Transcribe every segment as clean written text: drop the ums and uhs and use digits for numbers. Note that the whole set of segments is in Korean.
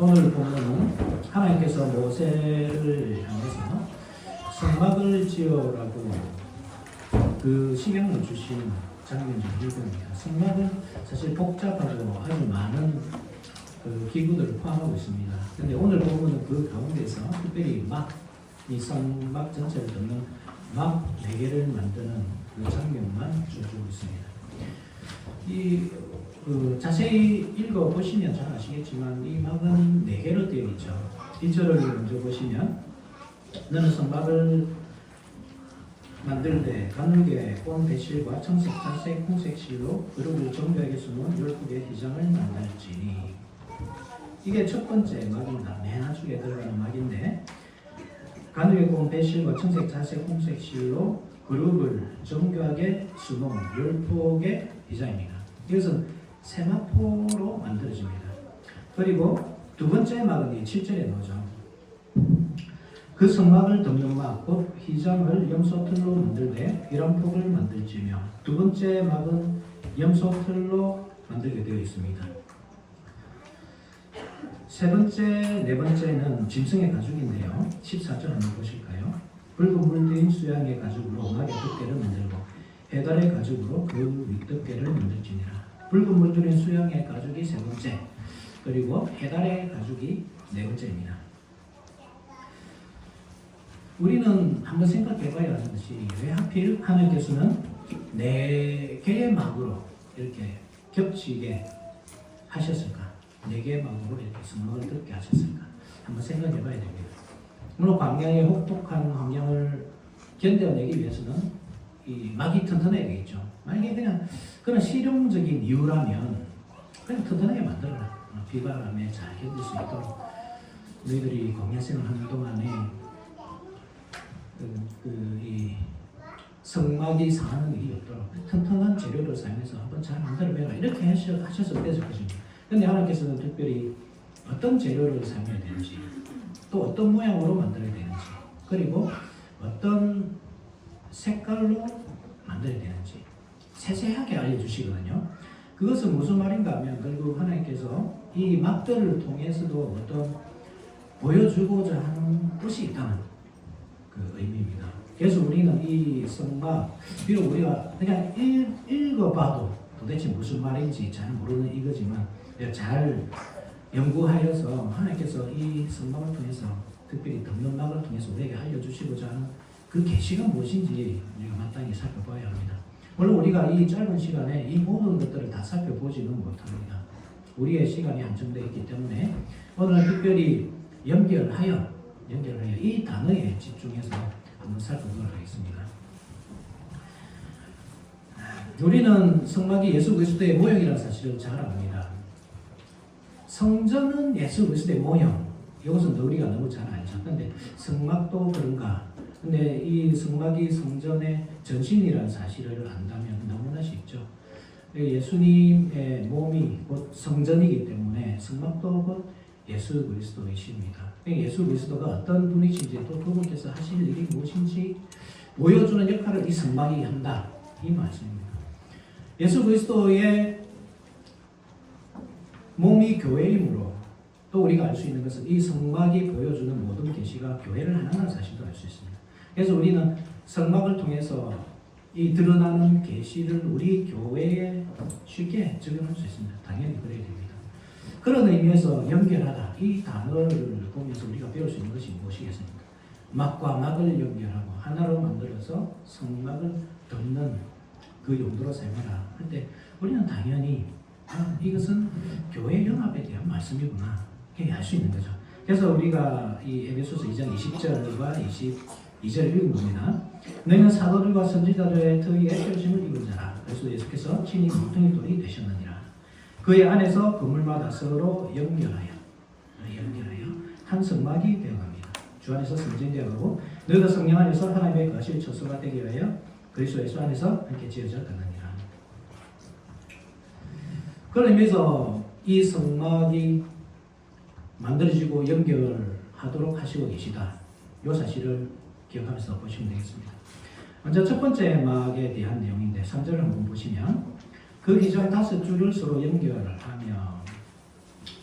오늘 보면은 하나님께서 모세를 향해서 성막을 지어라고 그 시경을 주신 장면이 이겁니다. 성막은 사실 복잡하고 아주 많은 그 기구들을 포함하고 있습니다. 그런데 오늘 보면은 그 가운데서 특별히 이 성막 전체를 듣는 막 4개를 만드는 그 장면만 주어주고 있습니다. 자세히 읽어보시면 잘 아시겠지만 이 막은 4개로 되어 있죠. 1절을 먼저 보시면 너는 성막을 만들 때 간육의 온 배실과 청색, 자색, 홍색 실로 그룹을 정교하게 숨은 10개의 휘장을 만들지니 이게 첫 번째 막입니다. 맨 안쪽에 들어가는 막인데 간육의 온 배실과 청색, 자색, 홍색 실로 그룹을 정교하게 숨은 10폭의 휘장입니다. 이것은 세마포로 만들어집니다. 그리고 두 번째 막은 7절에 나오죠. 그 성막을 덮는 막, 곧 휘장을 염소틀로 만들되 이런폭을 만들지며 두 번째 막은 염소틀로 만들게 되어 있습니다. 세 번째, 네 번째는 짐승의 가죽인데요. 14절 한번 보실까요? 붉은 물들인 수양의 가죽으로 막의 덮개를 만들고 해달의 가죽으로 그 윗덮개를 만들지니라. 붉은 물들인 수양의 가죽이 세 번째, 그리고 해달의 가죽이 네 번째입니다. 우리는 한번 생각해봐야 하는 것이 왜 하필 하나님께서는 4개의 막으로 이렇게 겹치게 하셨을까? 4개의 막으로 이렇게 성막을 덮게 하셨을까? 한번 생각해봐야 됩니다. 물론 광야의 혹독한 환경을 견뎌내기 위해서는 이 막이 튼튼해야 되겠죠. 만약에 그냥 그런 실용적인 이유라면 그냥 튼튼하게 만들어라. 비바람에 잘 견딜 수 있도록 너희들이 광야생활 하는 동안에 이 성막이 상하는 일이 없도록 튼튼한 재료를 사용해서 한번 잘 만들어봐라 이렇게 하셨을 때죠. 그런데 하나님께서는 특별히 어떤 재료를 사용해야 되는지 또 어떤 모양으로 만들어야 되는지 그리고 어떤 색깔로 만들어야 되는지 세세하게 알려주시거든요. 그것은 무슨 말인가 하면 결국 하나님께서 이 막들을 통해서도 어떤 보여주고자 하는 뜻이 있다는 그 의미입니다. 그래서 우리는 이 성막, 비록 우리가 그냥 읽어봐도 도대체 무슨 말인지 잘 모르는 이거지만 잘 연구하여서 하나님께서 이 성막을 통해서 특별히 덮는 막을 통해서 우리에게 알려주시고자 하는 그 계시가 무엇인지 우리가 마땅히 살펴봐야 합니다. 물론 우리가 이 짧은 시간에 이 모든 것들을 다 살펴보지는 못합니다. 우리의 시간이 한정되어 있기 때문에 오늘 특별히 연결하여 이 단어에 집중해서 한번 살펴보도록 하겠습니다. 우리는 성막이 예수 그리스도의 모형이라는 사실을 잘 압니다. 성전은 예수 그리스도의 모형, 이것은 우리가 너무 잘 알죠. 그런데 성막도 그런가? 근데 이 성막이 성전의 전신이라는 사실을 안다면 너무나 쉽죠. 예수님의 몸이 곧 성전이기 때문에 성막도 곧 예수 그리스도이십니다. 예수 그리스도가 어떤 분이신지 또 그분께서 하실 일이 무엇인지 보여주는 역할을 이 성막이 한다. 이 말씀입니다. 예수 그리스도의 몸이 교회이므로 또 우리가 알 수 있는 것은 이 성막이 보여주는 모든 계시가 교회를 하나라는 사실도 알 수 있습니다. 그래서 우리는 성막을 통해서 이 드러나는 계시를 우리 교회에 쉽게 적용할 수 있습니다. 당연히 그래야 됩니다. 그런 의미에서 연결하다 이 단어를 보면서 우리가 배울 수 있는 것이 무엇이겠습니까? 막과 막을 연결하고 하나로 만들어서 성막을 덮는 그 용도로 사용하라. 그런데 우리는 당연히 이것은 교회 연합에 대한 말씀이구나 이렇게 알 수 있는 거죠. 그래서 우리가 이 에베소서 2장 20절과 22절을 읽어봅니다. 너희는 사도들과 선지자들의 특위의 펼침을 입은 자라. 그래서 예수께서 친히 뭉텅이 돌이 되셨느니라. 그의 안에서 건물마다 서로 연결하여 한 성막이 되어갑니다. 주 안에서 성전되어가고 너희도 성령 안에서 하나님의 거실 처소가 되기 위하여 그리스도 예수 안에서 함께 지어져 가느니라. 그런 의미에서 이 성막이 만들어지고 연결하도록 하시고 계시다. 이 사실을 기억하면서 보시면 되겠습니다. 먼저 첫 번째 막에 대한 내용인데 3절을 한번 보시면 그 휘장 5줄을 서로 연결하며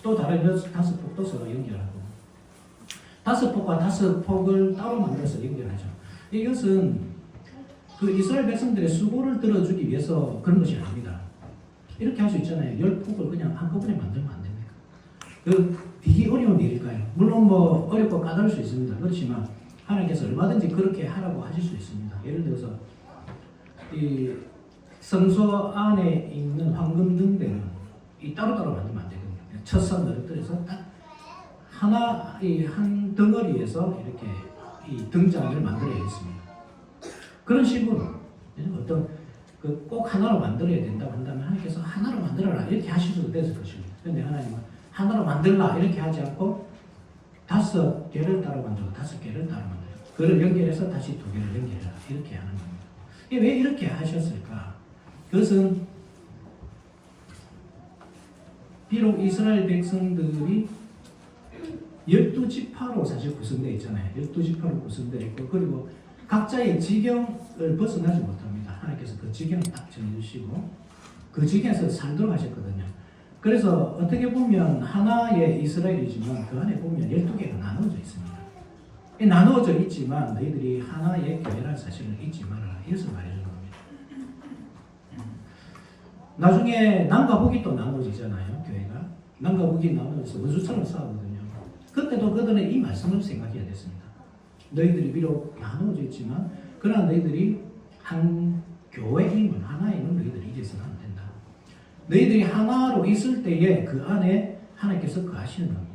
또 다른 5폭 떠서 연결하고 5폭과 5폭을 따로 만들어서 연결하죠. 이것은 그 이스라엘 백성들의 수고를 들어주기 위해서 그런 것이 아닙니다. 이렇게 할 수 있잖아요. 10폭을 그냥 한꺼번에 만들면 안 됩니까? 되게 어려운 일일까요? 물론 뭐 어렵고 까다로울 수 있습니다. 그렇지만 하나님께서 얼마든지 그렇게 하라고 하실 수 있습니다. 예를 들어서 이 성소 안에 있는 황금 등대는 이 따로따로 만들면 안 되거든요. 첫선 너릇들에서 딱 하나 이 한 덩어리에서 이렇게 이 등잔을 만들어야겠습니다. 그런 식으로 어떤 꼭 하나로 만들어야 된다고 한다면 하나님께서 하나로 만들어라 이렇게 하실 수도 있을 것입니다. 그런데 하나님은 하나로 만들라 이렇게 하지 않고 5개를 따로 만들고 5개를 따로 만들고 그를 연결해서 다시 2개를 연결해라 이렇게 하는 겁니다. 왜 이렇게 하셨을까? 그것은 비록 이스라엘 백성들이 12지파로 사실 구성되어 있잖아요. 12지파로 구성되어 있고 그리고 각자의 지경을 벗어나지 못합니다. 하나님께서 그 지경을 딱 정해주시고 그 지경에서 살도록 하셨거든요. 그래서 어떻게 보면 하나의 이스라엘이지만 그 안에 보면 12개가 나누어져 있습니다. 나누어져 있지만 너희들이 하나의 교회라는 사실을 잊지 말아라. 이것을 말해주는 겁니다. 나중에 남과 북이 또 나누어지잖아요. 교회가. 남과 북이 나누어져서 원수처럼 싸우거든요. 그때도 그들은 이 말씀을 생각해야 됐습니다. 너희들이 비록 나누어져 있지만 그러나 너희들이 한 교회임을 하나임을 너희들이 잊어서는 안 된다. 너희들이 하나로 있을 때에 그 안에 하나님께서 거하시는 겁니다.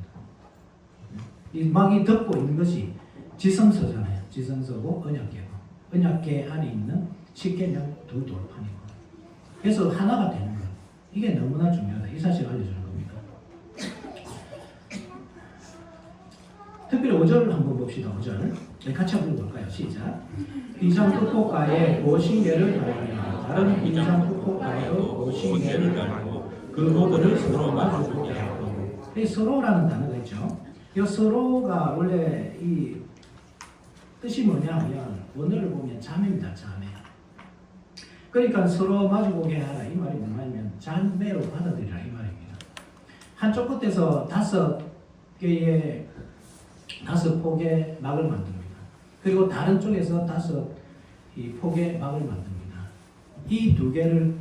이 막이 덮고 있는 것이 지성서잖아요. 지성서고 언약궤고 언약궤 안에 있는 십계명 두 돌판이고 그래서 하나가 되는 것. 이게 너무나 중요하다. 이 사실을 알려주는 겁니다. 특별히 5절을 한번 봅시다. 5절. 같이 한번 볼까요? 시작. 이장 후포가에 오신계를 바라며 다른 이장 후포가에도 오신계를 바라고 그 모두를 서로 마주보게 하고 이 서로라는 단어가 있죠. 이 서로가 원래 이 뜻이 뭐냐면 원어를 보면 자매입니다. 자매. 그러니까 서로 마주보게 하라 이 말이 뭐냐면 자매로 받아들이라 이 말입니다. 한쪽 끝에서 5개의 5폭의 막을 만듭니다. 그리고 다른 쪽에서 5폭의 막을 만듭니다. 이 2개를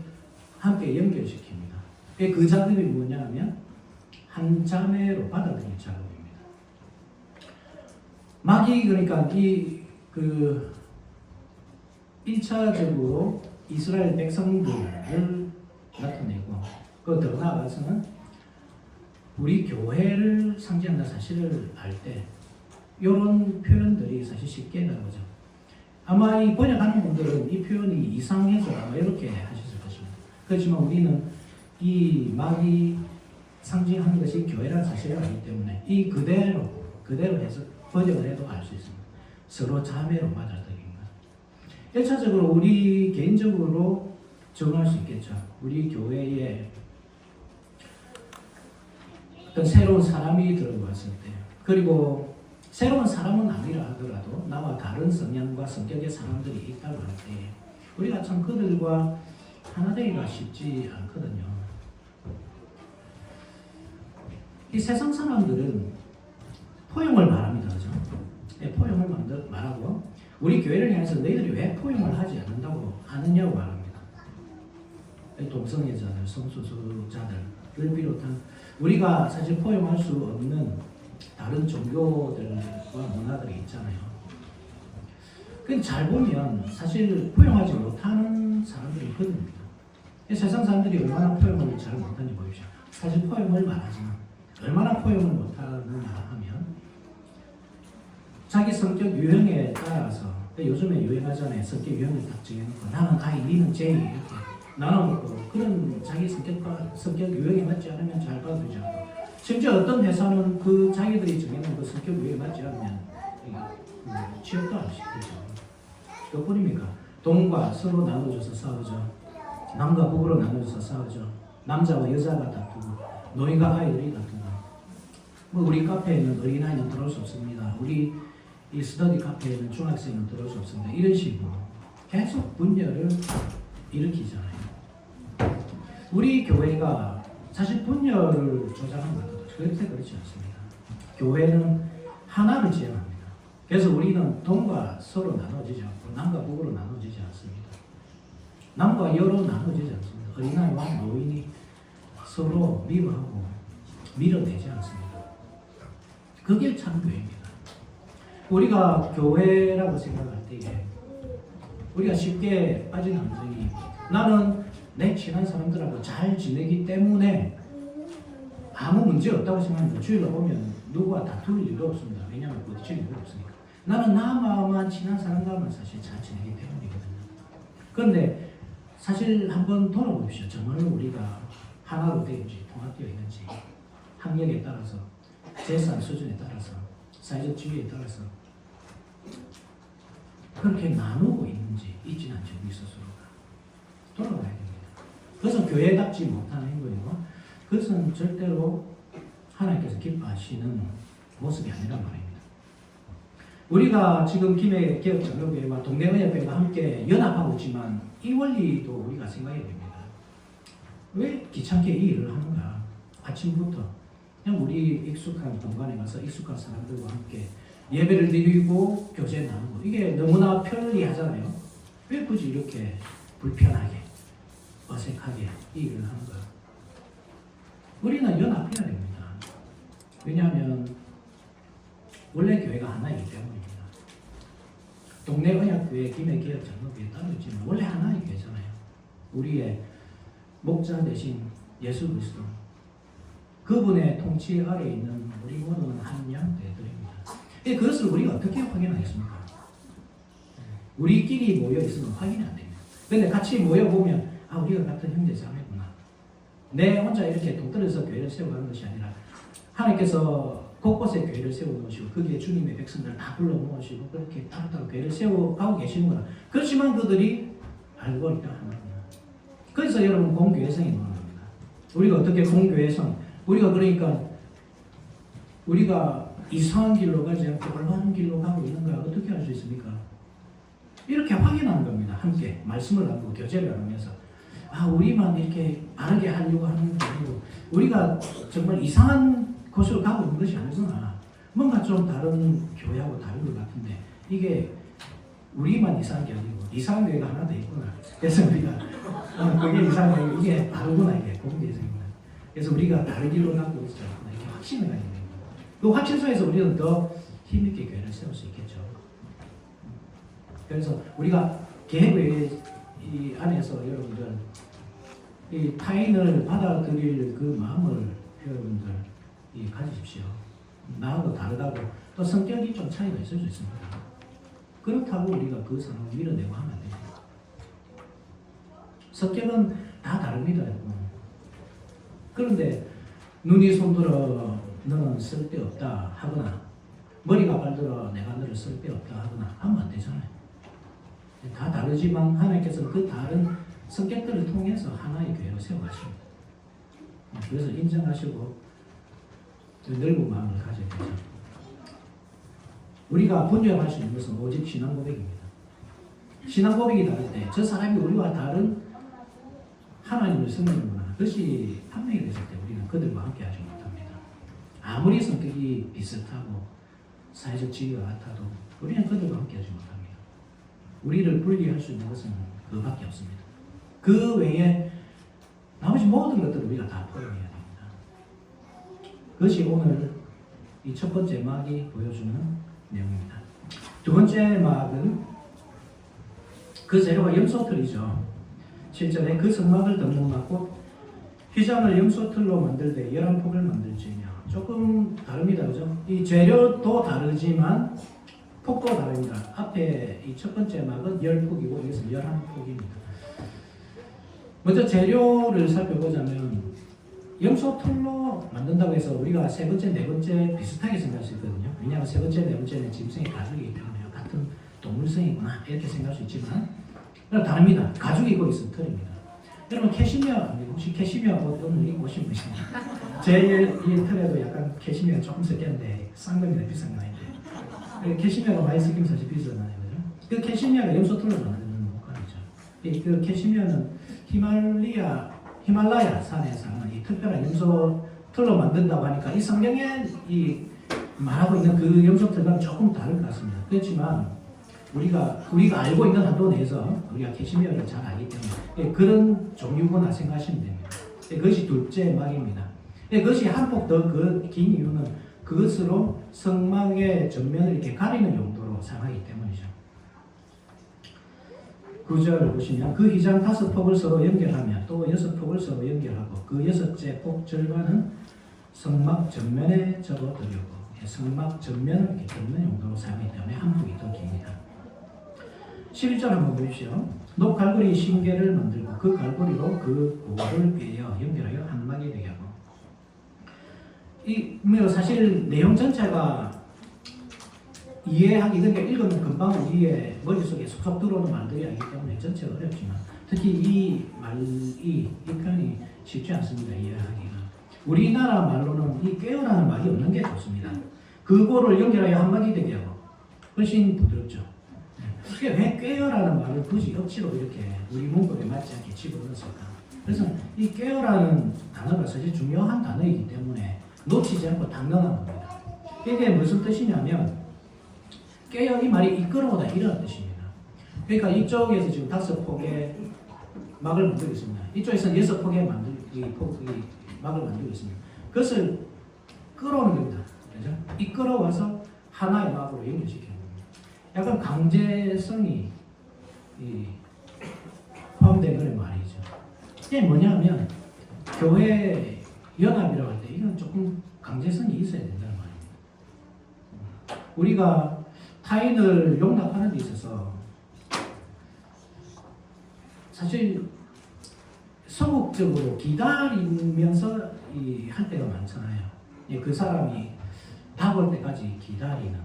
함께 연결시킵니다. 그 작업이 뭐냐면 한 자매로 받아들이는 작업입니다. 막이 그러니까 1차적으로 이스라엘 백성들을 나타내고 더 나아가서는 우리 교회를 상징한다는 사실을 알 때 이런 표현들이 사실 쉽게 나오죠. 아마 이 번역하는 분들은 이 표현이 이상해서 아마 이렇게 하셨을 것입니다. 그렇지만 우리는 이 막이 상징하는 것이 교회라는 사실을 알기 때문에 이 그대로 해서 번역을 해도 알 수 있습니다. 서로 자매로 받아들이는 것. 1차적으로 우리 개인적으로 적용할 수 있겠죠. 우리 교회에 어떤 새로운 사람이 들어왔을 때 그리고 새로운 사람은 아니라 하더라도 나와 다른 성향과 성격의 사람들이 있다고 할 때 우리가 참 그들과 하나 되기가 쉽지 않거든요. 이 세상 사람들은 포용을 말합니다. 그죠? 포용을 말하고 우리 교회를 향해서 너희들이 왜 포용을 하지 않는다고 하느냐고 말합니다. 동성애자들, 성소수자들을 비롯한 우리가 사실 포용할 수 없는 다른 종교들과 문화들이 있잖아요. 근데 잘 보면 사실 포용하지 못하는 사람들이 있거든요. 세상 사람들이 얼마나 포용을 잘 못하는지 보십시오. 사실 포용을 말하지만 얼마나 포용을 못하느냐 하면 자기 성격 유형에 따라서 요즘에 유행하잖아요. 성격 유형을 딱 정해놓고 나는 I, 니는 J 이렇게 나눠놓고 그런 자기 성격 유형에 맞지 않으면 잘 받아들이지 않고 심지어 어떤 회사는 그 자기들이 정해놓은 그 성격 유형에 맞지 않으면 취업도 안 시키죠. 그뿐입니까? 동과 서로 나눠줘서 싸우죠. 남과 북으로 나눠줘서 싸우죠. 남자와 여자가 다투고 노인과 아이들이 다투고 뭐 우리 카페에는 어린아이는 들어올 수 없습니다. 우리 이 스터디 카페에는 중학생은 들어올 수 없습니다. 이런 식으로 계속 분열을 일으키잖아요. 우리 교회가 사실 분열을 조장한 거거든요. 절대 그렇지 않습니다. 교회는 하나를 지향합니다. 그래서 우리는 동과 서로 나눠지지 않고 남과 북으로 나눠지지 않습니다. 남과 여로 나눠지지 않습니다. 어린아이와 노인이 서로 미워하고 밀어내지 않습니다. 그게 참 교회입니다. 우리가 교회라고 생각할 때에 우리가 쉽게 빠지는 함정이 나는 내 친한 사람들하고 잘 지내기 때문에 아무 문제 없다고 생각합니다. 주일에 오면 누구와 다툴 일도 없습니다. 왜냐하면 부딪힐 일도 없으니까. 나는 나만 친한 사람과만 사실 잘 지내기 때문이거든요. 그런데 사실 한번 돌아보십시오. 정말 우리가 하나로 되는지 통합되어 있는지 학력에 따라서 재산 수준에 따라서 사회적 지위에 따라서 그렇게 나누고 있는지 있지는 않죠. 우리 스스로가 돌아봐야 됩니다. 그것은 교회답지 못한 행동이고 그것은 절대로 하나님께서 기뻐하시는 모습이 아니란 말입니다. 우리가 지금 김해 개혁장로교회와 동네의협회가 함께 연합하고 있지만 이 원리도 우리가 생각해야 됩니다. 왜 귀찮게 이 일을 하는가? 아침부터 그냥 우리 익숙한 공간에 가서 익숙한 사람들과 함께 예배를 드리고 교제 나누고 이게 너무나 편리하잖아요. 왜 굳이 이렇게 불편하게 어색하게 이 일을 하는가? 우리는 연합해야 됩니다. 왜냐하면 원래 교회가 하나이기 때문입니다. 동네의학교회, 김해개혁장로교회 따로 있지만 원래 하나의 교회잖아요. 우리의 목자 대신 예수 그리스도 그분의 통치 아래에 있는 우리 모두는 한양대들입니다. 그것을 우리가 어떻게 확인하겠습니까? 우리끼리 모여 있으면 확인이 안 됩니다. 그런데 같이 모여 보면 우리가 같은 형제 자매구나. 내 혼자 이렇게 동떨어져서 교회를 세워가는 것이 아니라 하나님께서 곳곳에 교회를 세워놓으시고 거기에 주님의 백성들을 다 불러 모으시고 그렇게 따로따로 교회를 세워가고 계시는구나. 그렇지만 그들이 알고 있다 하는 그래서 여러분 공교회성이 나오는 겁니다. 우리가 어떻게 공교회성? 우리가 그러니까 우리가 이상한 길로 가지 않고 올바른 길로 가고 있는가 어떻게 할 수 있습니까? 이렇게 확인하는 겁니다. 함께 말씀을 나누고 교제를 나누면서 우리만 이렇게 바르게 하려고 하는 게 아니고 우리가 정말 이상한 곳으로 가고 있는 것이 아니구나. 뭔가 좀 다른 교회하고 다른 것 같은데 이게 우리만 이상한 게 아니고 이상한 교회가 하나 더 있구나. 그래서 우리가 그게 이상한 게 이게 다르구나 이게 공개성이구나. 그래서 우리가 다른 길로 가고 있지 않구나 이렇게 확신을 가지고 있는 거예요. 그 확신 속에서 우리는 더 힘있게 교회를 세울 수 있겠죠. 그래서 우리가 계획의 이 안에서 여러분들 이 타인을 받아들일 그 마음을 여러분들 가지십시오. 나하고 다르다고 또 성격이 좀 차이가 있을 수 있습니다. 그렇다고 우리가 그 사람을 밀어내고 하면 안 됩니다. 성격은 다 다릅니다. 그런데 눈이 손들어 너는 쓸데없다 하거나 머리가 발들어 내가 너를 쓸데없다 하거나 하면 안 되잖아요. 다 다르지만 하나님께서는 그 다른 성격들을 통해서 하나의 교회를 세워가십니다. 그래서 인정하시고 넓은 마음을 가져야 되죠. 우리가 분별할 수 있는 것은 오직 신앙 고백입니다. 신앙 고백이 다를 때 저 사람이 우리와 다른 하나님을 섬기는구나. 그것이 판명이 됐을 때 우리는 그들과 함께 하지 못합니다. 아무리 성격이 비슷하고 사회적 지위가 같아도 우리는 그들과 함께 하지 못합니다. 우리를 분리할 수 있는 것은 그밖에 없습니다. 그 외에 나머지 모든 것들을 우리가 다 포용해야 됩니다. 그것이 오늘 이 첫 번째 막이 보여주는 내용입니다. 두 번째 막은 그 재료가 염소틀이죠. 7절에 그 성막을 덮는 막곧 휘장을 염소틀로 만들되 11폭을 만들지며 조금 다릅니다. 그죠? 이 재료도 다르지만 폭도 다릅니다. 앞에 이 첫 번째 막은 10폭이고 여기서 11폭입니다. 먼저 재료를 살펴보자면 염소털로 만든다고 해서 우리가 세 번째, 네 번째 비슷하게 생각할 수 있거든요. 왜냐하면 세 번째, 네 번째는 짐승의 가죽이기 때문에 같은 동물성이구나 이렇게 생각할 수 있지만 다릅니다. 가죽이 거기 있으면 털입니다. 여러분 캐시미어 혹시 캐시미어 옷 오늘 입고 오신 분이신가요? 제 이 털에도 약간 캐시미어가 조금 섞였는데 싼 겁니다. 비싼 거 아닌데 캐시미어가 많이 섞이면 사실 비싸잖아요. 그죠? 그 캐시미어가 염소털로 만드는 옷감이죠. 그 캐시미어는 히말라야 산에 사는 이 특별한 염소 틀로 만든다고 하니까 이 성경에 이 말하고 있는 그 영적들과는 조금 다를 것 같습니다. 그렇지만 우리가 알고 있는 한도 내에서 우리가 캐시미어를 잘 알기 때문에 그런 종류구나 생각하시면 됩니다. 그것이 둘째 막입니다. 그것이 한폭 더 긴 이유는 그것으로 성막의 전면을 이렇게 가리는 용도로 사용하기 때문이죠. 9절 보시면 그 휘장 5폭을 서로 연결하며 또 6폭을 서로 연결하고 그 6째 폭 절반은 성막 전면에 접어들이고 성막 전면을 이렇게 덮는 용도로 사용하기 때문에 한 폭이 더 깁니다. 11절 한번 보십시오. 녹갈고리 신계를 만들고 그 갈고리로 그 고를 베어 연결하여 한막이 되게 하고 사실 내용 전체가 이해하기 그러니까 읽으면 금방 우리의 머릿속에 쏙쏙 들어오는 말들이 아니기 때문에 전체가 어렵지만 특히 이 표현이 쉽지 않습니다. 이해하기가. 우리나라 말로는 이 꿰어라는 말이 없는 게 좋습니다. 그거를 연결하여 한마디 되게 하고 훨씬 부드럽죠. 왜 꿰어라는 말을 굳이 억지로 이렇게 우리 문법에 맞지 않게 집어넣었을까? 그래서 이 꿰어라는 단어가 사실 중요한 단어이기 때문에 놓치지 않고 당연한 겁니다. 이게 무슨 뜻이냐면 꿰어 이 말이 이끌어오다 이런 뜻입니다. 그러니까 이쪽에서 지금 5폭의 막을 만들고 있습니다. 이쪽에서는 6폭의 막을 만들고 있습니다. 그것을 끌어오는 겁니다. 그죠? 이끌어와서 하나의 막으로 연결시키는 겁니다. 약간 강제성이 포함된 그런 말이죠. 이게 뭐냐면 교회 연합이라고 할 때 이건 조금 강제성이 있어야 된다는 말입니다. 우리가 타인을 용납하는 데 있어서 사실 소극적으로 기다리면서 할 때가 많잖아요. 그 사람이 답 올 때까지 기다리는.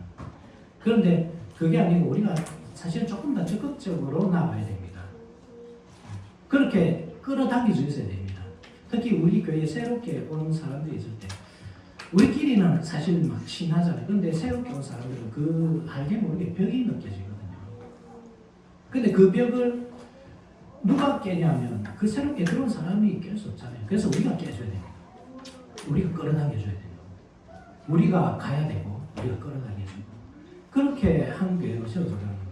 그런데 그게 아니고 우리가 사실 조금 더 적극적으로 나가야 됩니다. 그렇게 끌어당길 수 있어야 됩니다. 특히 우리 교회에 새롭게 온 사람들이 있을 때 우리끼리는 사실 막 친하잖아요. 근데 새롭게 온 사람들은 그 알게 모르게 벽이 느껴지거든요. 근데 그 벽을 누가 깨냐면 그 새롭게 들어온 사람이 깰 수 없잖아요. 그래서 우리가 깨줘야 됩니다. 우리가 끌어당겨줘야 돼요. 우리가 가야 되고 우리가 끌어당겨주고 그렇게 한 교회로 세워져가는 겁니다.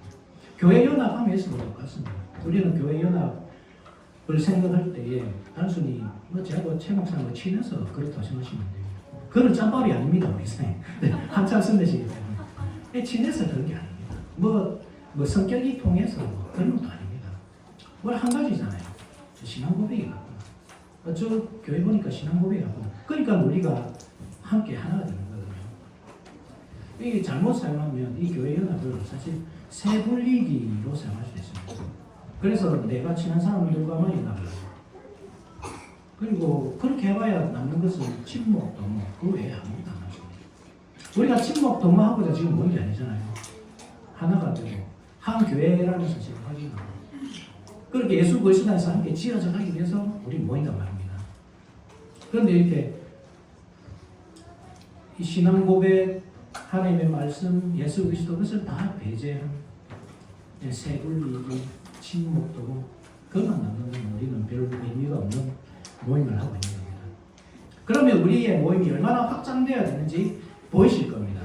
교회 연합함에서도 똑같습니다. 우리는 교회 연합을 생각할 때에 단순히 제가 최 목사님과 친해서 그렇다고 생각하시면 돼요. 그런 짬밥이 아닙니다. 우리 선생님. 한참 선배시기 때문에 친해서 그런 게 아닙니다. 뭐 성격이 통해서 그런 것도 아닙니다. 뭘 한 가지잖아요. 신앙 고백이거든요. 저 교회 보니까 신앙 고백이거든요. 그러니까 우리가 함께 하나가 되는 거거든요. 이게 잘못 사용하면 이 교회 연합을 사실 세불리기로 사용할 수 있습니다. 그래서 내가 친한 사람들과만 연합을 하고 그리고 그렇게 해봐야 남는 것은 친목, 도모, 그 외에 아무것도 안 하십니다. 우리가 친목, 도모하고자 지금 모인 게 아니잖아요. 하나가 되고 한 교회라는 사실을 확인하고 그렇게 예수 그리스도 안에서 함께 지어져 가기 위해서 우리 모인단 말입니다. 그런데 이렇게 이 신앙 고백, 하나님의 말씀, 예수 그리스도 그것을 다 배제한 세불리기, 친목, 도모 그것만 남는 우리는 별 의미가 없는 모임을 하고 있는 겁니다. 그러면 우리의 모임이 얼마나 확장되어야 되는지 보이실 겁니다.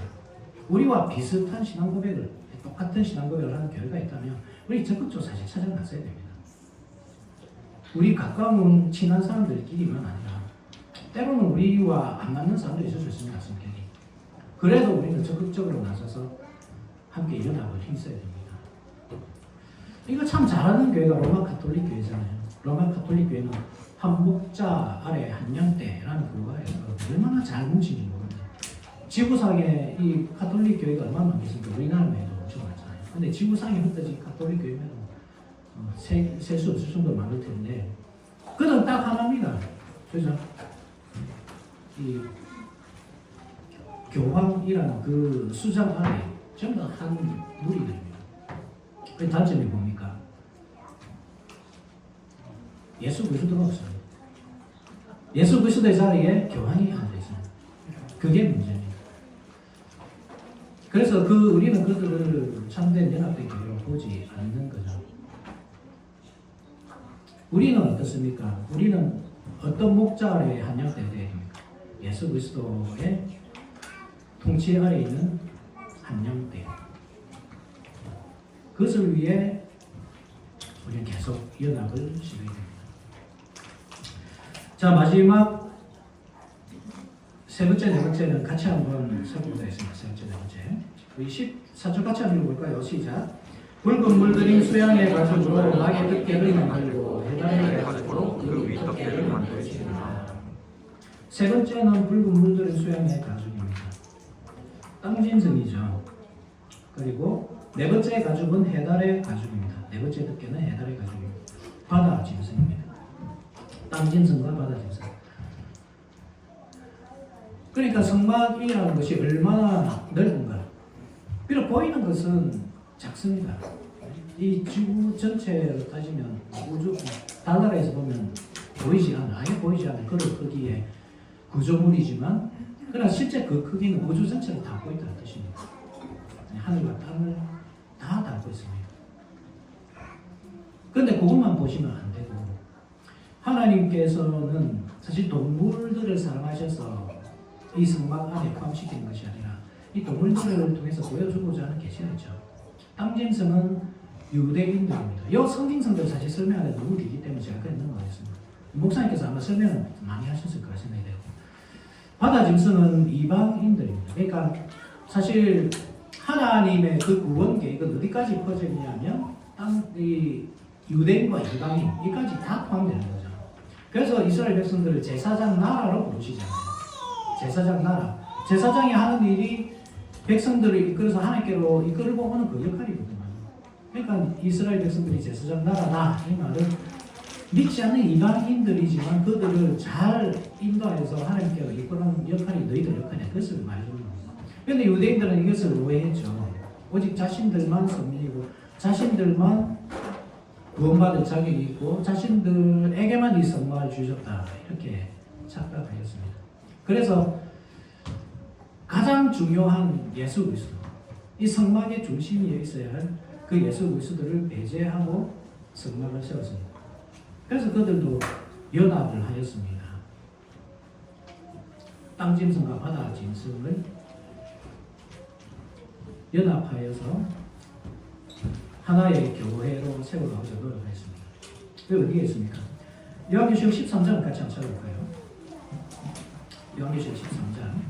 우리와 비슷한 신앙 고백을 똑같은 신앙 고백을 하는 교회가 있다면 우리 적극적으로 사실 찾아나서야 됩니다. 우리 가까운 친한 사람들끼리만 아니라 때로는 우리와 안 맞는 사람도 있을 수 있습니다. 성격이. 그래도 우리는 적극적으로 나서서 함께 연합을 힘써야 됩니다. 이거 참 잘하는 교회가 로마 가톨릭 교회잖아요. 로마 가톨릭 교회는 한 목자 아래 한 양떼라는 불과해서 얼마나 잘 뭉치는지 모릅니다. 지구상에 이 가톨릭 교회가 얼마나 많겠습니까? 우리나라만 해도 엄청 많잖아요. 근데 지구상에 흩어진 가톨릭 교회면 셀 수 없을 정도로 많을 텐데 그건 딱 하나입니다. 그죠? 이 교황이라는 그 수장 안에 전부 한 무리들입니다. 그 단점이 뭡니까? 예수 그리스도가 없어요. 예수 그리스도의 자리에 교황이 앉아 있습니다. 그게 문제입니다. 그래서 우리는 그들을 참된 연합된 교회로 보지 않는 거죠. 우리는 어떻습니까? 우리는 어떤 목자 아래 한양대에 됩니까? 예수 그리스도의 통치 아래 있는 한양대. 그것을 위해 우리는 계속 연합을 시도해야 됩니다. 자, 마지막 세 번째, 네 번째는 같이 한번 살펴보자 했습니다. 세 번째, 네 번째. 14절 같이 한번 읽어볼까요? 시작. 붉은 물들인 수양의 가죽으로 낙의 덮개를 만들고 해당의 가죽으로 그 위 덮개를 만들지니라. 세 번째는 붉은 물들인 수양의 가죽입니다. 땅짐승이죠. 그리고 네 번째 가죽은 해달의 가죽입니다. 네 번째 덮개는 해달의 가죽입니다. 바다 짐승입니다. 땅짐승과 바다 짐승. 그러니까 성막이라는 것이 얼마나 넓은가. 비록 보이는 것은 작습니다. 이 지구 전체로 따지면 우주 달나라에서 보면 보이지 않는, 아예 보이지 않는 그런 크기의 구조물이지만, 그러나 실제 그 크기는 우주 전체를 담고 있다는 뜻입니다. 하늘과 땅을 다 담고 있습니다. 그런데 그것만 보시면 안 되고, 하나님께서는 사실 동물들을 사랑하셔서 이 성막 안에 포함시키는 것이 아니라 이 동물들을 통해서 보여주고자 하는 계시였죠. 땅짐승은 유대인들입니다. 이 성경성들 사실 설명하는 너무 길기 때문에 제가 그냥 넘어가겠습니다. 목사님께서 아마 설명을 많이 하셨을 거라 생각이 되고, 바다 짐승은 이방인들입니다. 그러니까 사실 하나님의 그 구원 계획은 어디까지 퍼져 있냐면 이 유대인과 이방인 이까지 다 포함되는 거죠. 그래서 이스라엘 백성들을 제사장 나라로 부르시잖아요. 제사장 나라. 제사장이 하는 일이 백성들을 이끌어서 하나님께로 이끌고 오는 그 역할이거든요. 그러니까 이스라엘 백성들이 제사장 나라다 이 말은 믿지 않는 이방인들이지만 그들을 잘 인도해서 하나님께로 이끌어가는 역할이 너희들 역할이야. 그것을 말해주는 겁니다. 그런데 유대인들은 이것을 오해했죠. 오직 자신들만 성민이고 자신들만 구원받을 자격이 있고 자신들에게만 이 성막을 주셨다 이렇게 착각하였습니다. 그래서 가장 중요한 예수 그리스도, 이 성막의 중심에 있어야 할 그 예수 그리스도를 배제하고 성막을 세웠습니다. 그래서 그들도 연합을 하였습니다. 땅짐승과 바다 짐승을 연합하여서 하나의 교회로 세워가고자 노력했습니다. 그 어디에 있습니까? 요한계시록 13장 같이 한번 찾아볼까요? 요한계시록 13장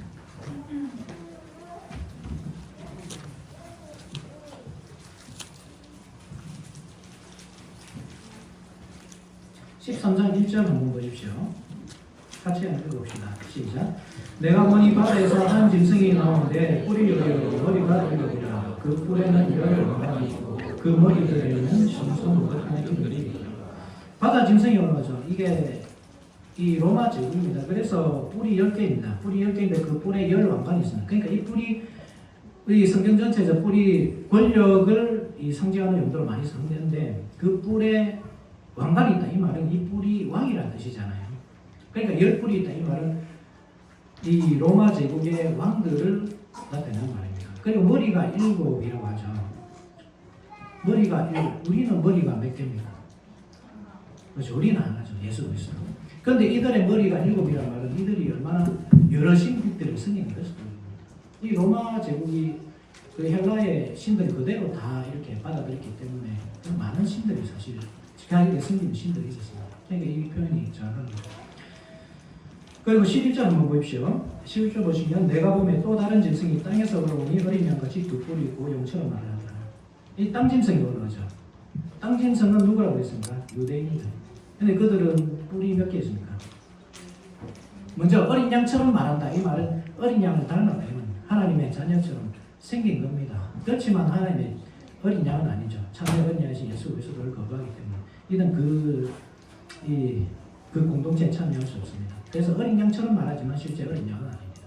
13장 1절 한번 보십시오. 같이 한번 읽어봅시다. 시작. 내가 보니 바다에서 한 짐승이 나오는데 뿔이 여기로 머리가 일곱이라. 그 뿔에는 열 왕관이 있고 그 머리들에는 신성으로 하는 힘들이 있다. 바다 짐승이 올라가죠. 이게 이 로마 제국입니다. 그래서 뿔이 10개입니다. 뿔이 10개인데 그 뿔에 열 왕관이 있습니다. 그러니까 이 뿔이 이 성경 전체에서 뿔이 권력을 이 상징하는 용도로 많이 사용되는데 그 뿔에 왕관이 있다 이 말은 이 뿔이 왕이라는 뜻이잖아요. 그러니까 열 뿔이 있다 이 말은 이 로마 제국의 왕들을 나타내는 말입니다. 그리고 머리가 7이라고 하죠. 머리가 7, 우리는 머리가 몇 개입니까? 그렇죠. 우리는 하나죠. 예수 그리스도. 그런데 이들의 머리가 7이란 말은 이들이 얼마나 여러 신들을 승인한 것입니다. 이 로마 제국이 그 헬라의 신들 그대로 다 이렇게 받아들였기 때문에 많은 신들이 사실 자기에게 숨긴 신들이 있었습니다. 그러니까 이 표현이 정확한 거죠. 그리고 11절 한번 보십시오. 11절 보시면 내가 보면 또 다른 짐승이 땅에서 올라오니 어린 양같이 두 뿔이 있고 용처럼 말하더라. 이 땅짐승이 올라오죠. 땅짐승은 누구라고 했습니까? 유대인들. 근데 그들은 뿔이 몇 개 있습니까? 먼저 어린 양처럼 말한다. 이 말은 어린 양을 닮았다. 하나님의 자녀처럼 생긴 겁니다. 그렇지만 하나님의 어린 양은 아니죠. 참된 어린 양이신 예수 그리스도를 거부하기 때문에 이는 그 공동체에 참여할 수 없습니다. 그래서 어린 양처럼 말하지만 실제 어린 양은 아닙니다.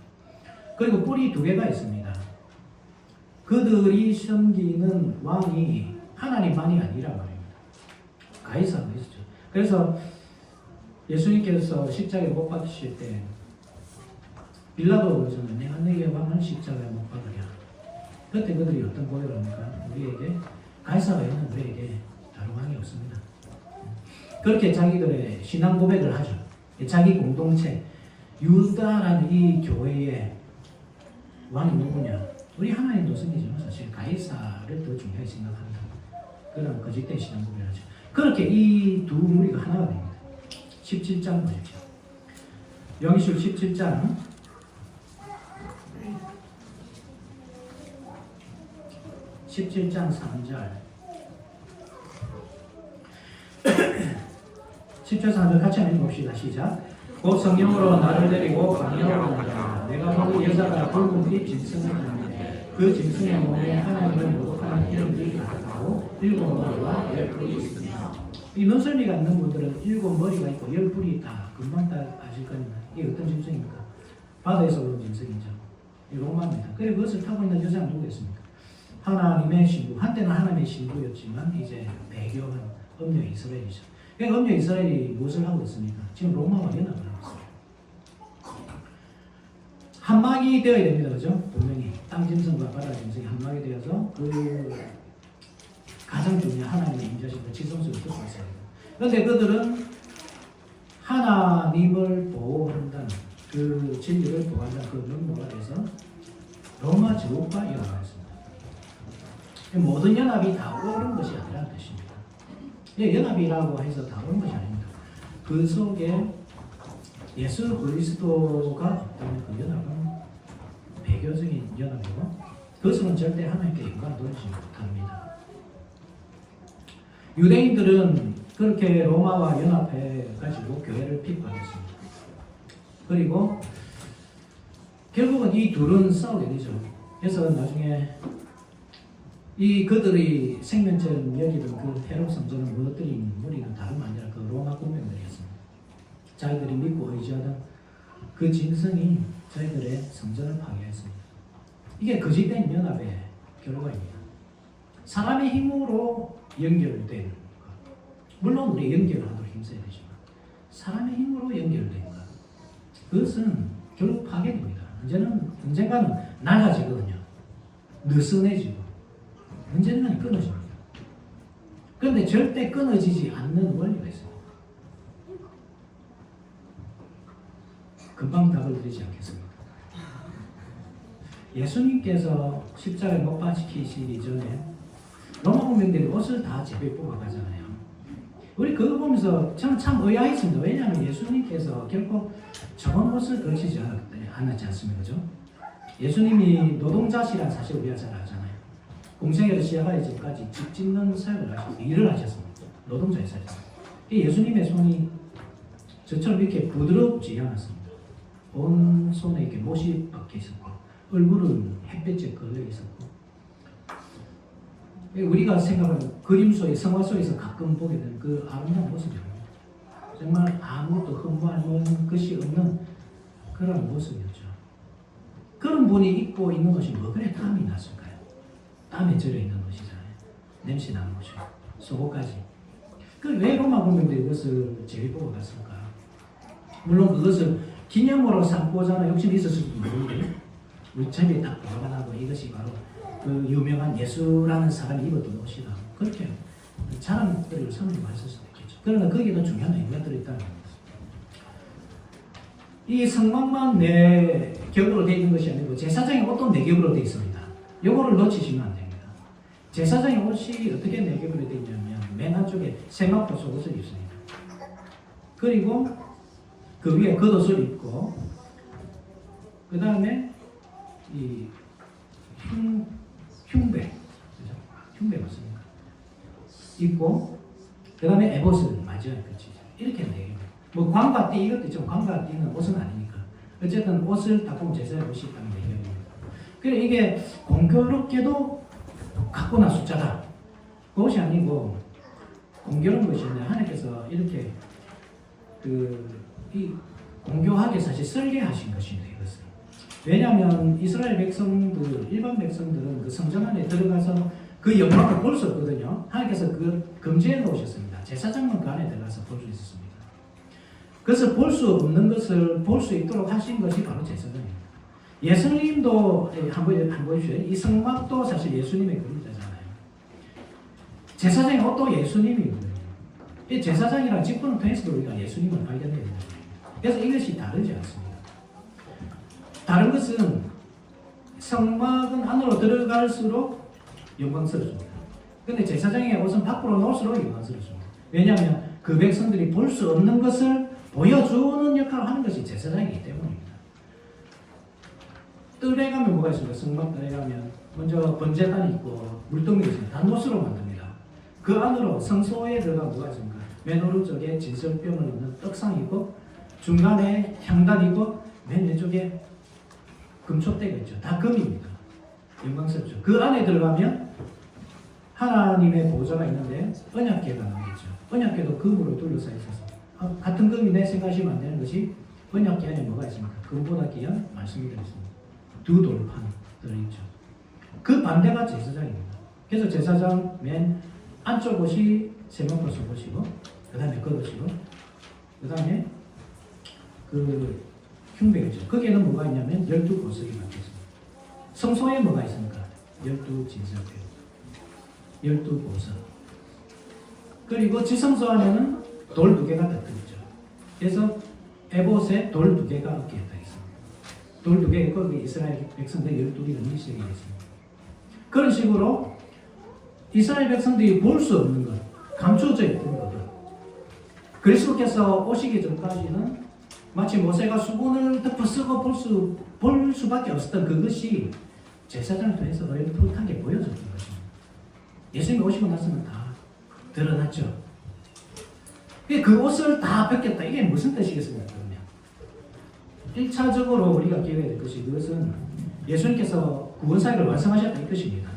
그리고 뿔이 2개가 있습니다. 그들이 섬기는 왕이 하나님만이 아니라 말입니다. 가이사가 있었죠. 그래서 예수님께서 십자가에 못 박히실 때 빌라도가 그러잖아요. 내가 너에게 왕을 십자가에 못 박으랴. 그때 그들이 어떤 고백을 합니까? 우리에게 가이사가 있는 우리에게 다른 왕이 없습니다. 그렇게 자기들의 신앙 고백을 하죠. 자기 공동체, 유다라는 이 교회의 왕이 누구냐? 우리 하나님 도성이지만 사실 가이사를 더 중요하게 생각합니다. 그런 거짓된 신앙법이라죠. 그렇게 이 두 무리가 하나가 됩니다. 17장 보십시오. 영이술 17장 17장 3절 10절 3절 같이 한번 읽어봅시다. 시작. 곧 성령으로 나를 데리고 광야로 가니라. 내가 보고 여자가 붉은빛 짐승을 하는데 그 짐승의 몸에 하나님을 모독하는 이름이 가득하고 7머리와 10뿔이 있습니다. 이 눈썰미가 있는 분들은 7머리가 있고 10뿔이 있다. 금방 다 아실 겁니다. 이게 어떤 짐승입니까? 바다에서 온 짐승이죠. 이 로마입니다. 그리고 그것을 타고 있는 여자는 누구였습니까? 하나님의 신부. 한때는 하나님의 신부였지만 이제 배교한 음녀 이스라엘이죠. 그러니까 음녀 이스라엘이 무엇을 하고 있습니까? 지금 로마와 연합을 하고 있습니다. 한막이 되어야 됩니다. 그죠? 분명히 땅짐승과 바다짐승이 한막이 되어서 그 가장 중요한 하나님의 임자심과 지성소를 듣고 있어야 돼요. 그런데 그들은 하나님을 보호한다는 그 진리를 보호한다는 그 명목 아래서 로마 제국과 연합했습니다. 모든 연합이 다 옳은 것이 아니라는 뜻입니다. 연합이라고 해서 다 옳은 것이 아닙니다. 그 속에 예수 그리스도가 없다면 그 연합은 배교적인 연합이고 그것은 절대 하나님께 영광을 돌리지 못합니다. 유대인들은 그렇게 로마와 연합해가지고 교회를 핍박했습니다. 그리고 결국은 이 둘은 싸우게 되죠. 그래서 나중에 이 그들의 생명처럼 여기던 그 헤롯 성전을 무너뜨린 무리는 다름 아니라 그 로마 군병들이었습니다. 자기들이 믿고 의지하던 그 짐승이 저희들의 성전을 파괴했습니다. 이게 거짓된 연합의 결과입니다. 사람의 힘으로 연결된 것. 물론 우리 연결을 하도록 힘써야 되지만 사람의 힘으로 연결된 것. 그것은 결국 파괴됩니다. 언젠가는 낡아지거든요. 느슨해지고 언젠가는 끊어집니다. 그런데 절대 끊어지지 않는 원리가 있습니다. 금방 답을 드리지 않겠습니다. 예수님께서 십자가에 못 박히시기 전에 로마 군병들이 옷을 다 제비 뽑아 가잖아요. 우리 그거 보면서 저는 참 의아했습니다. 왜냐하면 예수님께서 결코 저런 옷을 걸치지 않았지 않습니까? 그죠? 예수님이 노동자시라는 사실 우리가 잘 알잖아요. 공생애를 시작하기 전까지 집 짓는 사역을 하셨어요. 일을 하셨습니다. 노동자의 사였어요. 예수님의 손이 저처럼 이렇게 부드럽지 않았습니다. 온 손에 이렇게 못이 박혀 있었고 얼굴은 햇볕에 걸려 있었고 우리가 생각하는 그림 속에 성화 속에서 가끔 보게 되는 그 아름다운 모습이에요. 정말 아무것도 흠모하는 것이 없는 그런 모습이었죠. 그런 분이 입고 있는 것이 뭐 그래 땀이 났을까요? 땀에 절여 있는 옷이잖아요. 냄새 나는 옷이요. 속옷까지. 왜 로마 군병들이 그것을 제일 보고 갔을까? 물론 그것을 기념으로 삼고자 하는 욕심이 있었을지 모르는데 우리 집에 딱 돌아가고 이것이 바로 그 유명한 예수라는 사람이 입었던 옷이다. 그렇게 자랑거리를 선물했을 수도 있겠죠. 그러나 거기에도 중요한 의미가 들어있다는 겁니다. 이 성막만 네 겹으로 되어 있는 것이 아니고 제사장의 옷도 네 겹으로 되어 있습니다. 요거를 놓치시면 안 됩니다. 제사장의 옷이 어떻게 네 겹으로 되어 있냐면 맨 한쪽에 세마포 속옷을 입습니다. 그리고 그 위에 겉옷을 입고 그 다음에 이 흉배, 그죠? 흉배 맞습니까? 입고 그 다음에 에봇을 맞이하는 거지. 이렇게 네 개. 뭐 광과 띠 이것도 있죠. 광과 띠는 옷은 아니니까. 어쨌든 옷을 딱 보면 제사의 옷이 있다는 얘기입니다. 그래 이게 공교롭게도 같고나 숫자다. 그것이 아니고 공교로운 것이 아니라 하나님께서 이렇게 이 공교하게 사실 설계하신 것입니다. 이것은. 왜냐하면 이스라엘 백성들, 일반 백성들은 그 성전 안에 들어가서 그 영광을 볼 수 없거든요. 하나님께서 그 금지해 놓으셨습니다. 제사장만 그 안에 들어가서 볼 수 있었습니다. 그래서 볼 수 없는 것을 볼 수 있도록 하신 것이 바로 제사장입니다. 예수님도 한번 보십시오. 이 성막도 사실 예수님의 그림자잖아요. 제사장의 옷도 예수님이거든요. 이 제사장이랑 직분을 통해서도 우리가 예수님을 발견해야 됩니다. 그래서 이것이 다르지 않습니다. 다른 것은 성막은 안으로 들어갈수록 영광스럽습니다. 근데 제사장의 옷은 밖으로 나올수록 영광스럽습니다. 왜냐하면 그 백성들이 볼 수 없는 것을 보여주는 역할을 하는 것이 제사장이기 때문입니다. 뜰에 가면 뭐가 있습니까? 성막 뜰에 가면 먼저 번제단이 있고 물동이 있습니다. 다 노스로 만듭니다. 그 안으로 성소에 들어가 뭐가 있습니까? 맨 오른쪽에 진설병을 넣는 떡상이 있고 중간에 향단이 있고 맨 왼쪽에 금촉대가 있죠. 다 금입니다. 영광스럽죠. 그 안에 들어가면 하나님의 보좌가 있는데 언약궤가 나오겠죠. 언약궤도 금으로 둘러싸여 있어서 같은 금이네 생각하시면 안 되는 것이 언약궤 안에 뭐가 있습니까? 금보다 귀한 말씀이 들어있습니다. 두 돌판 들어있죠. 그 반대가 제사장입니다. 그래서 제사장 맨 안쪽 옷이 세마포스 옷이고 그 다음에 겉옷이고 그 다음에 그 흉배이죠. 거기에는 뭐가 있냐면 12보석이 박혀있습니다. 성소에 뭐가 있습니까? 12진설표 12보석. 그리고 지성소 안에는 돌 2개가 đặt 있죠. 그래서 에봇에 돌 2개가 어깨에 딱 있습니다. 돌 2개 거기 이스라엘 백성들 12개 넣는 시작이 있습니다. 그런 식으로 이스라엘 백성들이 볼 수 없는 것, 감춰져 있던 것들. 그리스도께서 오시기 전까지는 마치 모세가 수건을 덮어 쓰고 볼 수밖에 없었던 그것이 제사장을 통해서 어렴풋하게 보여졌던 것입니다. 예수님이 오시고 나서는 다 드러났죠. 그 옷을 다 벗겼다. 이게 무슨 뜻이겠습니까? 그러면 1차적으로 우리가 기억해야 될 것이 그것은 예수님께서 구원사역을 완성하셨다 이 뜻입니다.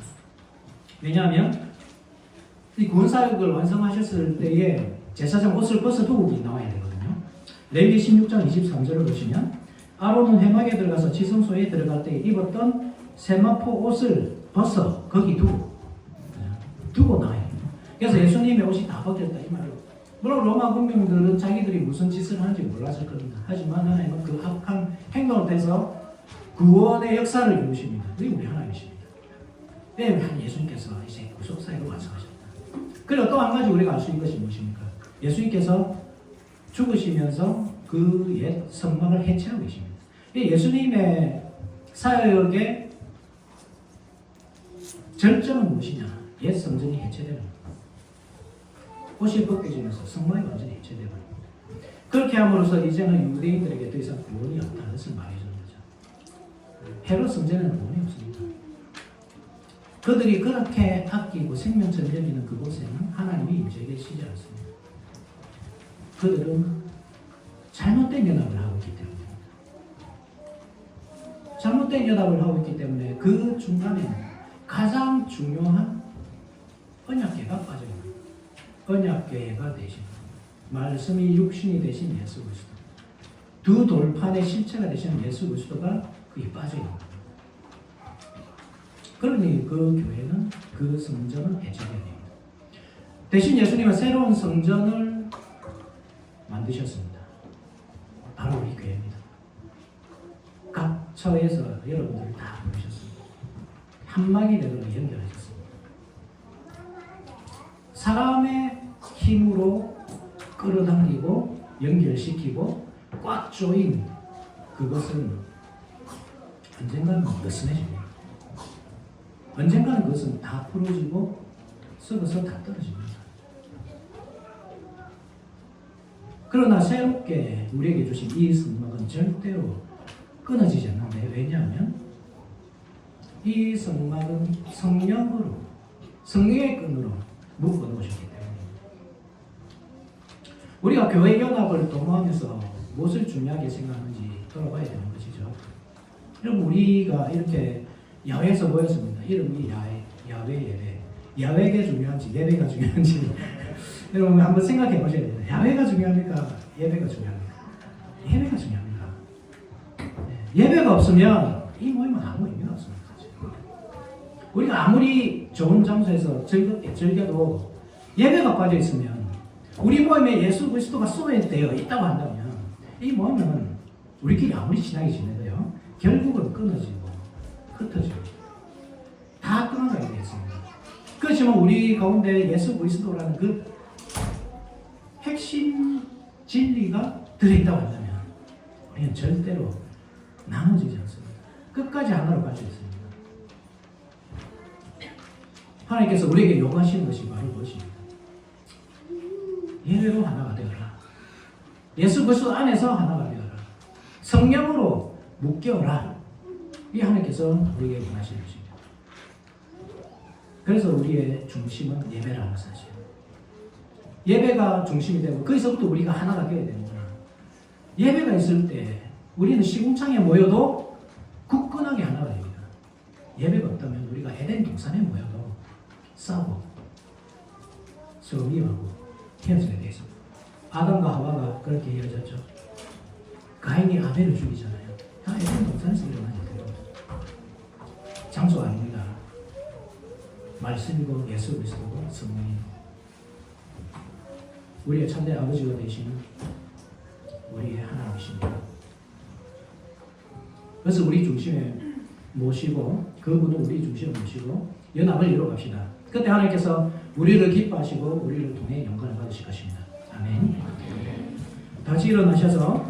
왜냐하면 이 구원사역을 완성하셨을 때에 제사장 옷을 벗어두고 나와야 되거든요. 레위기 16장 23절을 보시면 아론은 회막에 들어가서 지성소에 들어갈 때 입었던 세마포 옷을 벗어 거기 두고 나와요. 그래서 예수님의 옷이 다 벗겼다 이 말을. 물론 로마 군병들은 자기들이 무슨 짓을 하는지 몰랐을 겁니다. 하지만 하나님은 그 악한 행동을 통해서 구원의 역사를 이루십니다. 그게 우리 하나님이십니다. 왜 예수님께서 이제 구속사역을 완성하셨다. 그리고 또 한 가지 우리가 알 수 있는 것이 무엇입니까? 예수님께서 죽으시면서 그 옛 성막을 해체하고 계십니다. 예수님의 사역의 절정은 무엇이냐? 옛 성전이 해체되는 겁니다. 옷이 벗겨지면서 성막이 완전히 해체되고 그렇게 함으로써 이제는 유대인들에게 더 이상 구원이 없다는 것을 말해주는 거죠. 헤롯 성전에는 구원이 없습니다. 그들이 그렇게 아끼고 생명천전 있는 그곳에는 하나님이 임재 계시지 않습니다. 그들은 잘못된 연합을 하고 있기 때문입니다. 잘못된 연합을 하고 있기 때문에 그 중간에는 가장 중요한 언약궤가 빠져있습니다. 언약궤가 되신 말씀이 육신이 되신 예수 그리스도 두 돌판의 실체가 되신 예수 그리스도가 거기 빠져있습니다. 그러니 그 교회는 그 성전은 해체되어야 됩니다. 대신 예수님은 새로운 성전을 만드셨습니다. 바로 우리 교회입니다. 각 처에서 여러분들 다 부르셨습니다. 한마디 내도록 연결하셨습니다. 사람의 힘으로 끌어당기고 연결시키고 꽉 조인 그것은 언젠가는 느슨해집니다. 언젠가는 그것은 다 풀어지고 썩어서 다 떨어집니다. 그러나 새롭게 우리에게 주신 이 성막은 절대로 끊어지지 않는데 왜냐하면 이 성막은 성령으로 성령의 끈으로 묶어 놓으셨기 때문입니다. 우리가 교회 연합을 도모하면서 무엇을 중요하게 생각하는지 돌아봐야 되는 것이죠. 여러분 우리가 이렇게 야외에서 모였습니다. 이름이 야외 예배. 야외가 중요한지 예배가 중요한지 여러분 한번 생각해 보셔야 됩니다. 야외가 중요합니까? 예배가 중요합니까? 예배가 중요합니다. 예배가 없으면 이 모임은 아무 의미가 없습니다. 우리가 아무리 좋은 장소에서 즐겁게 즐겨도 예배가 빠져 있으면 우리 모임에 예수 그리스도가 소외되어 있다고 한다면 이 모임은 우리끼리 아무리 친하게 지내도요 결국은 끊어지고 흩어지고 다 끊어가게 되겠습니다. 그렇지만 우리 가운데 예수 그리스도라는 그 핵심 진리가 들어있다고 한다면 우리는 절대로 나눠지지 않습니다. 끝까지 하나로 갈 수 있습니다. 하나님께서 우리에게 요구하시는 것이 바로 무엇입니까? 예배로 하나가 되어라. 예수 그리스도 안에서 하나가 되어라. 성령으로 묶여라. 이 하나님께서 우리에게 원하시는 것입니다. 그래서 우리의 중심은 예배라는 사실. 예배가 중심이 되고 거기서부터 우리가 하나가 되어야 되는구나. 예배가 있을 때 우리는 시궁창에 모여도 굳건하게 하나가 됩니다. 예배가 없다면 우리가 에덴 동산에 모여도 싸우고 서로 미워하고 헤어지게 돼 있습니다. 아담과 하와가 그렇게 헤어졌죠. 가인이 아벨을 죽이잖아요. 다 에덴 동산에서 일어난 일이에요. 장소 아닙니다. 말씀이고 예수 그리스도고 성령이고 우리의 참된 아버지가 되시는 우리의 하나님이십니다. 그래서 우리 중심에 모시고 그분을 우리 중심에 모시고 연합을 이루어갑시다. 그때 하나님께서 우리를 기뻐하시고 우리를 통해 영광을 받으실 것입니다. 아멘. 다시 일어나셔서